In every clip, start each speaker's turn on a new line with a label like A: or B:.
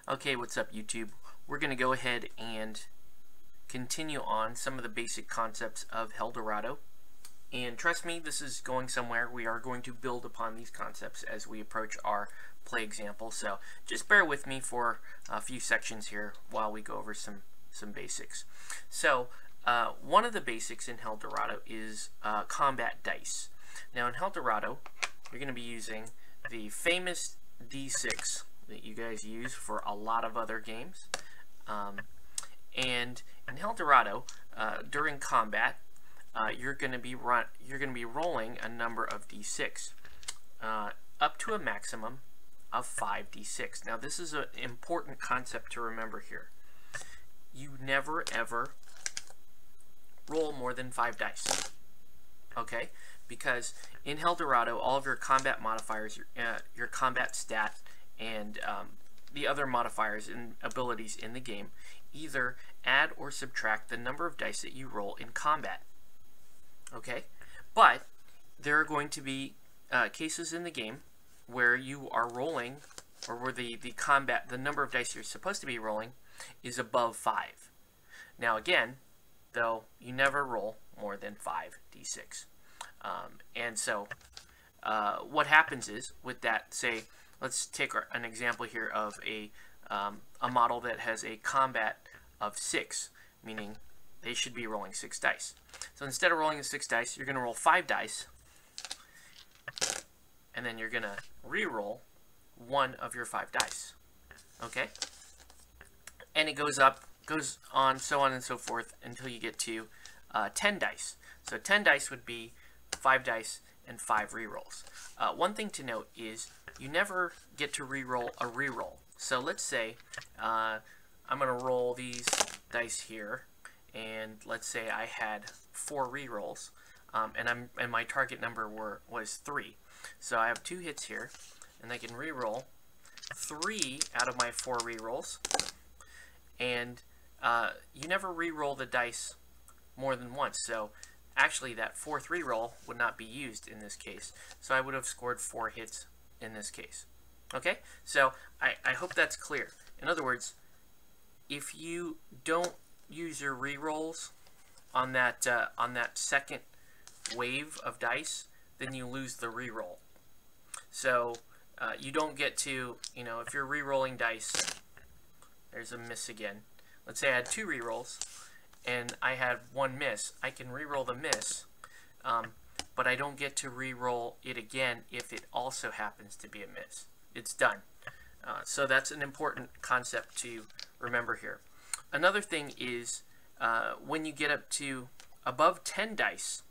A: Okay, what's up YouTube? We're going to go ahead and continue on some of the basic concepts of Dorado. And trust me, this is going somewhere. We are going to build upon these concepts as we approach our play example. So just bear with me for a few sections here while we go over some basics. So one of the basics in Dorado is combat dice. Now in Dorado, you're going to be using the famous D6 that you guys use for a lot of other games. And in Dorado, during combat, you're going to be rolling a number of d6 up to a maximum of 5d6. Now this is an important concept to remember here. You never ever roll more than 5 dice. Okay? Because in Dorado, all of your combat modifiers, your combat stat, and the other modifiers and abilities in the game either add or subtract the number of dice that you roll in combat. Okay? But there are going to be cases in the game where you are rolling, or where the number of dice you're supposed to be rolling is above 5. Now again, though, you never roll more than 5d6. And so what happens is, with that, say, let's take an example here of a model that has a combat of 6, meaning they should be rolling 6 dice. So instead of rolling the 6 dice, you're going to roll 5 dice, and then you're going to re-roll one of your 5 dice. Okay? And it goes on, so on and so forth, until you get to 10 dice. So 10 dice would be 5 dice and 5 re-rolls. One thing to note is you never get to re-roll a re-roll. So let's say I'm going to roll these dice here, and let's say I had 4 re-rolls, and my target number was 3. So I have 2 hits here, and I can re-roll 3 out of my 4 re-rolls, and you never re-roll the dice more than once. So actually that 4th re-roll would not be used in this case. So I would have scored 4 hits in this case. Okay? So I hope that's clear. In other words, if you don't use your re-rolls on that second wave of dice, then you lose the re-roll. So you don't get to, if you're re-rolling dice, there's a miss again. Let's say I had 2 re-rolls and I had 1 miss. I can re-roll the miss, but I don't get to re-roll it again if it also happens to be a miss. It's done. So that's an important concept to remember here. Another thing is when you get up to above 10 dice,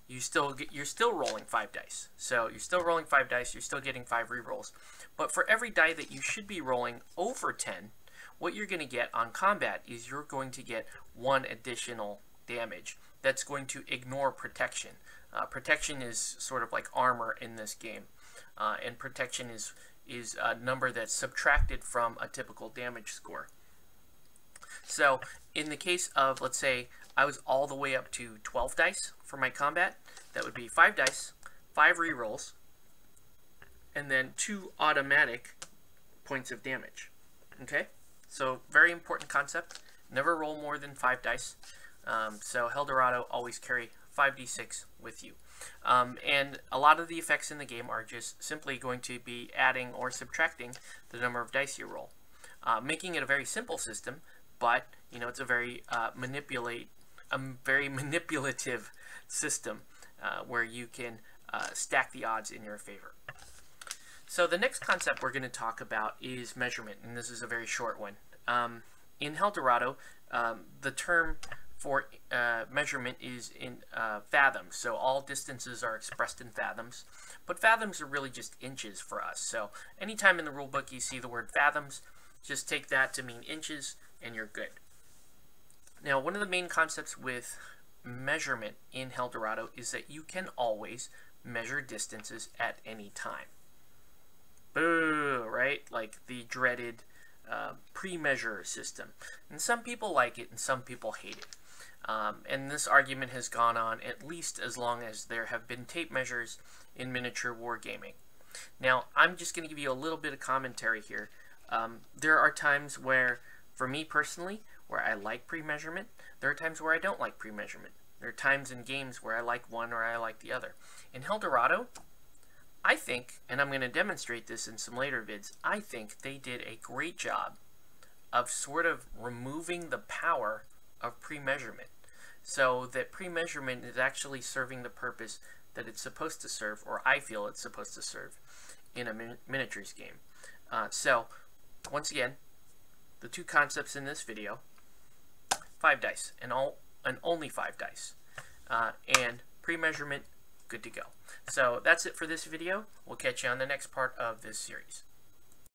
A: you're still rolling 5 dice. So you're still rolling 5 dice, you're still getting 5 re-rolls. But for every die that you should be rolling over 10, what you're going to get on combat is you're going to get 1 additional damage that's going to ignore protection. Protection is sort of like armor in this game, and protection is a number that's subtracted from a typical damage score. So in the case of, let's say, I was all the way up to 12 dice for my combat, that would be 5 dice, 5 re-rolls, and then 2 automatic points of damage. Okay? So very important concept. Never roll more than 5 dice. So Dorado, always carry 5d6 with you. And a lot of the effects in the game are just simply going to be adding or subtracting the number of dice you roll. Making it a very simple system, but it's a very manipulative system where you can stack the odds in your favor. So the next concept we're going to talk about is measurement, and this is a very short one. In Dorado, the term for measurement is in fathoms, so all distances are expressed in fathoms, but fathoms are really just inches for us. So anytime in the rulebook you see the word fathoms, just take that to mean inches, and you're good. Now, one of the main concepts with measurement in Dorado is that you can always measure distances at any time. Boo, right? Like the dreaded pre-measure system. And some people like it and some people hate it. And this argument has gone on at least as long as there have been tape measures in miniature wargaming. Now, I'm just going to give you a little bit of commentary here. There are times where, for me personally, where I like pre-measurement. There are times where I don't like pre-measurement. There are times in games where I like one or I like the other. In Dorado, I think, and I'm going to demonstrate this in some later vids, I think they did a great job of sort of removing the power of pre-measurement, so that pre-measurement is actually serving the purpose that it's supposed to serve, or I feel it's supposed to serve, in a miniatures game. So, once again, the two concepts in this video: 5 dice, and only 5 dice, and pre-measurement, good to go. So that's it for this video. We'll catch you on the next part of this series.